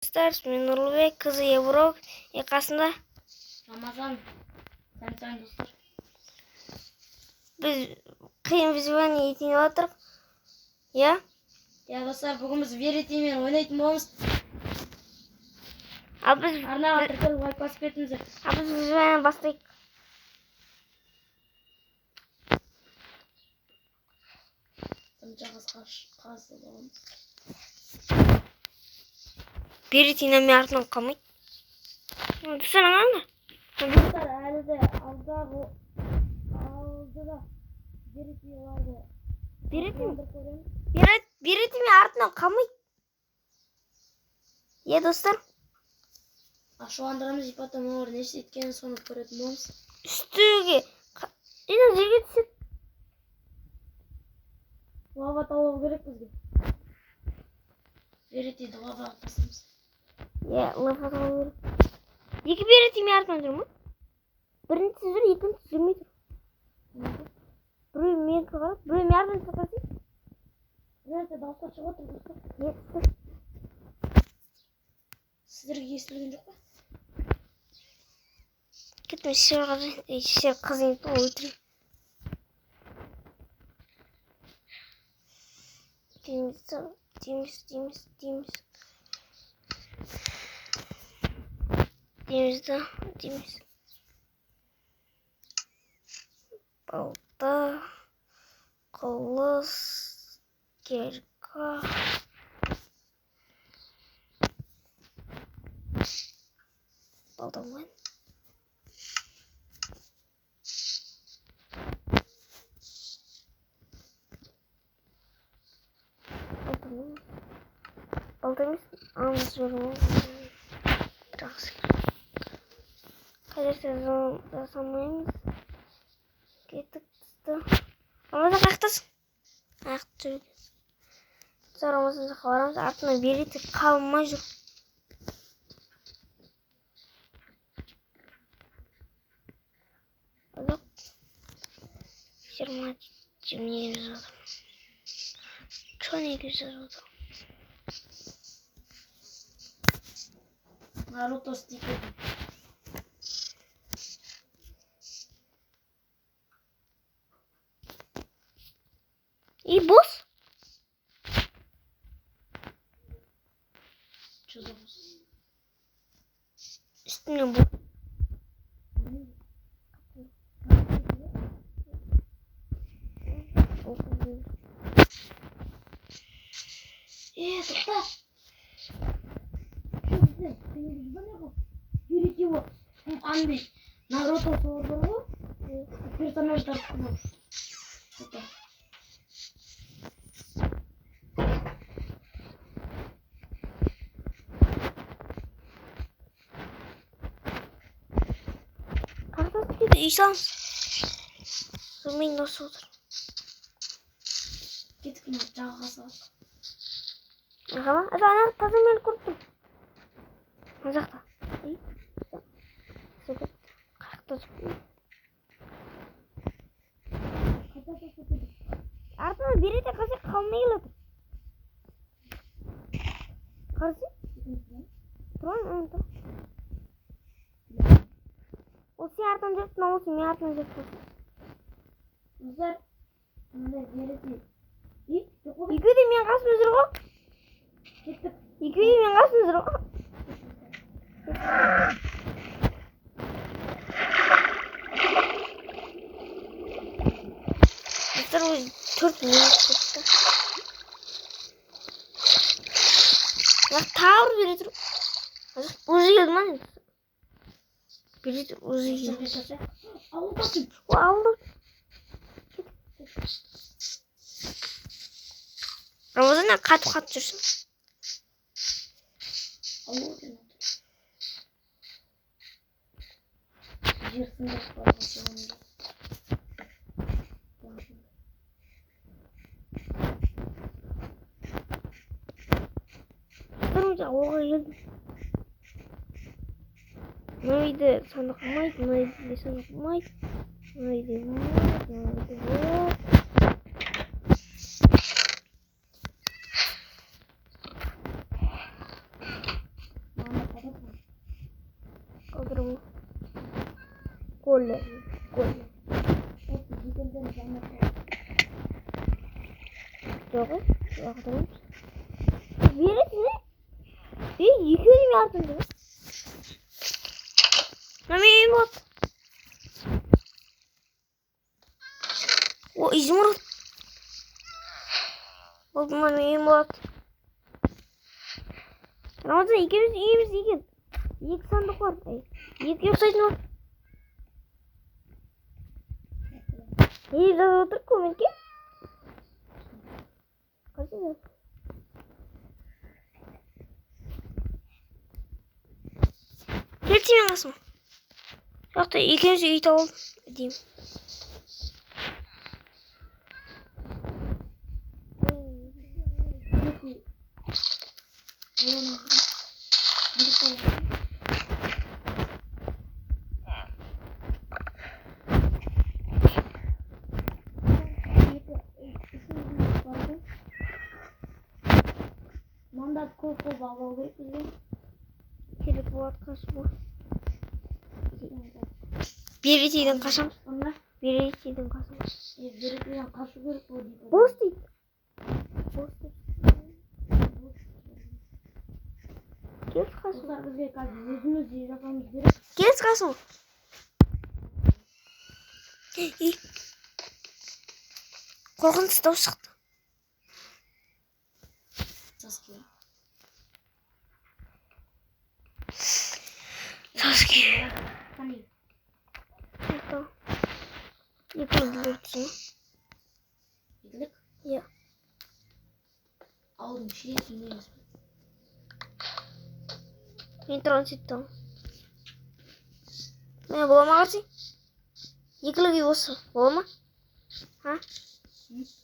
Старс Нурбек кызы Еврок якасында. Рамазан. Сән достар. Біз қиын визуальный етейін отырық. Я? Я достар, бүгін біз веретеймен ойнайтын боламыз. Арнаға тіркеліп лайк басып кетіңіздер. Біз визуальны бастайық. Қасы боламыз. Веретейна мен артынан қалмайды. Түсірің аңа? Достар, әлі де алдыда веретей оларды. Веретей мен артынан қалмайды. Е, достар? Ашуандырамыз, ипатам олар нешті еткенін соны көретін боламыз. Үстіге. Енді жерге түсет. Лава тауы керек бізге. Веретейді лаваға тасымыз. Е, лава тауы керек. Екі веретей мен артынан жүр ма? Бірінші жүр, екінші жүрмей тұр. Біреу мен тұрғарып, біреу мен артынан сақасың. Бірінші дауыстар шығып отыр. Сіздерге естілген жоқ па? Кетме сер қызын өлтірейін. Дейміз. Балта, қылыс, керка. Балта ғой. Балта емес, аңыз жүрмін. Жақсы. Қайдарса жасамаймыз. Кеттік түсті. Рамазан қақтасың? Ақты жүрген. Сол Рамазан жаққа барамыз. Артынан веретей қалмай жүр. Жоқ. 20 жазып. Чо неге жазып? Наруто стикер. И босс? Что за босс? Üstüne bu. Тоқта. Веретей вот. Қандай Наруто солар бар ғой. Персонаждар бар. Тоқта. үй саламыз. Сонымен осы отыр. Кеттік мына жағаға салып. Ағама? Ана таза мен көрттім. Мына жақта. Қайықта жүр. Артынан веретей қазір қалмай келеді. Қарсы? Тұрған, тұр. Ол сен артынан жүрсің, ол сен мен артынан жүрсің. Біздер мындай веретей. Екеуі де мен қасымда жүр ғой. Кеттік. Екеуі де мен қасымда жүр ғой. Біздер өзі 4 минут кетті. Тауыр бере тұр. Өзі келді ма? Бере тұр, өзі келді. Алу басым. Алды. Рамазан қатып жүрсің. Алу деген отыр. Жерсінде барған соғымда. Тұрмыз ауылға келдім. Мына үйді саны қылмайды, мына үйді саны қылмайды. Мына үйді юм. Голе. Жого. Яг дөрөв. Вирус не? Их юм яадаг юм. Намайг вот. О, изумруд. Вот намайг вот. Рамазан ikimiz. İki sandık var. İki yok sayın var. İyi de otur komik ki. Kaçıyor. Geçeyim nasıl? Yok da ikimiz iyi de ol diyeyim. Mandat koku bağlı gerek bizde. Kiri bu arkası bu. Bir içiyden kaşım. Onlar Bir içiyden kaşım. gerekli kaşı gerek bu değil. Boş değil. Gel kaşım. Onlar bize karşı yüzümüz iyi yapmamız gerek. Gel kaşım. İyi. Korkunç da çıktı. Sasuke. Hani Yıkıldı. gidelim. Ya. Aldım şey iniyoruz. Intransitam. Ben babama karşı. Yıkılı gibi olsun. Babama. Ha?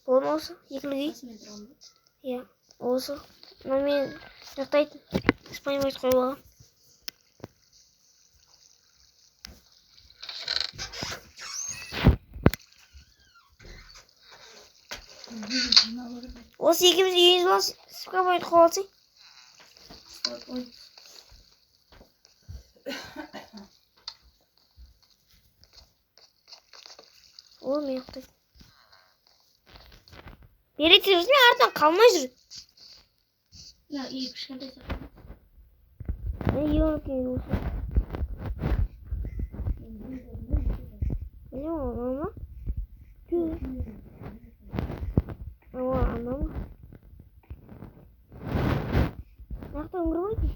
Babama olsun. Yıkılı gibi. Nasıl metre oldu? Ya. Olsun. Ben yaktaydım. İspanya maçı koyalım. Осы ikimiz yüz bas. Sıkamayın kovalsın. Oğlum yaktı. Biri tirirsin ardından kalmaz yürü. Ya iyi bir şey de Ben yiyorum ki olsun. Ne o ama? Ama anlama. Nerede ömrü var ki?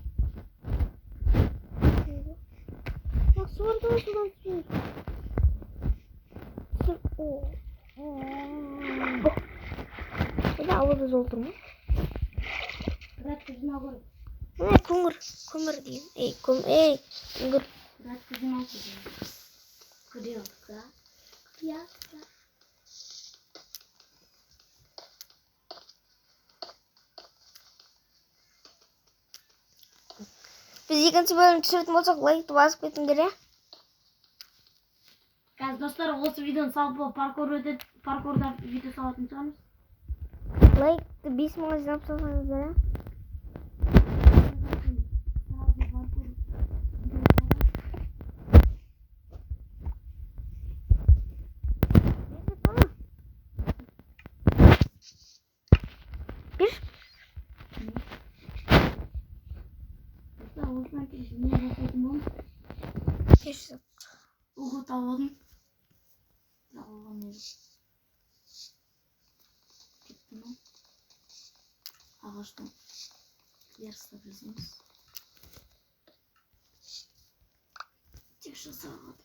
Bak sudan çıkıyor. O. Bir de havada doldurma. Bırak kızını alalım. Ne kumur diyeyim. Kumur. Bırak kızını alalım. Kırıyor. Kırıyor. Biz ikinci bölüm düşürtüm olsak like basıp etsinler ya. Guys dostlar olsa videonun sağ parkurda video sağlatmışsınız. Like de 5 mağaz yapsanız ya. Bir. Keşke. Uğur alalım. Alalım. Gitti mi? Ağaçtan. Yarısı da bizimiz. Tekrar sağladım.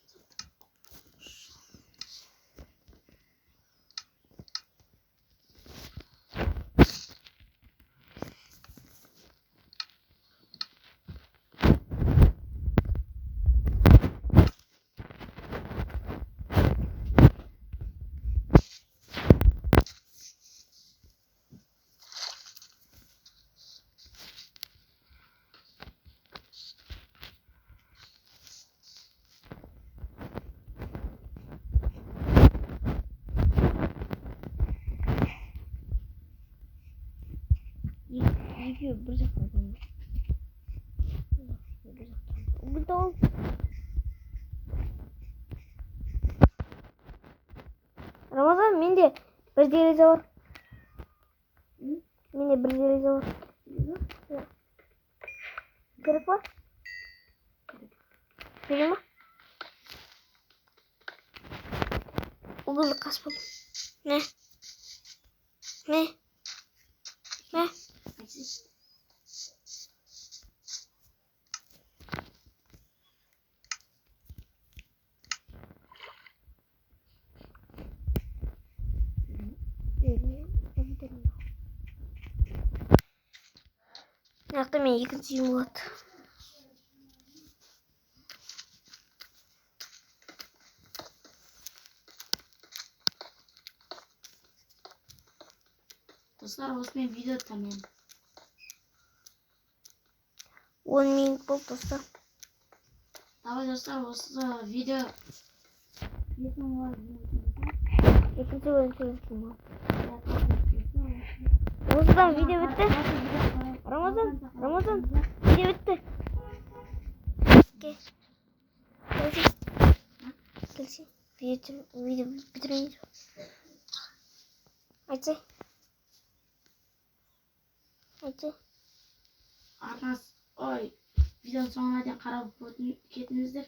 Yıkıyor bir dakika. Bir dakika. Менде бір терезе бар. Менде бір терезе бар. Керек па? Керек ма? Угылды қас бол. Не? Не? Не? Яқта мен екінші үйім болады. Достар, осымен видео тамам. 10 минут болды достар. Давай достар, осы видео Екінші бөлім. Осыдан видео бітті. Рамазан, видео бітті. Келсең, видео бітірмейді. Айтсай. видеоның соңына дейін қарап кетіңіздер.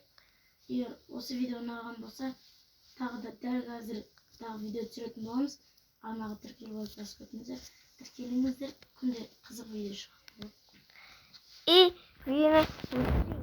Егер осы видео ұнаған болса, тағы да дәл қазір тағы видео түсіретін боламыз. Арнаға тіркеліп алып басып кетіңіздер. Тіркеліңіздер, күнде қызық видео шығады. И видеоны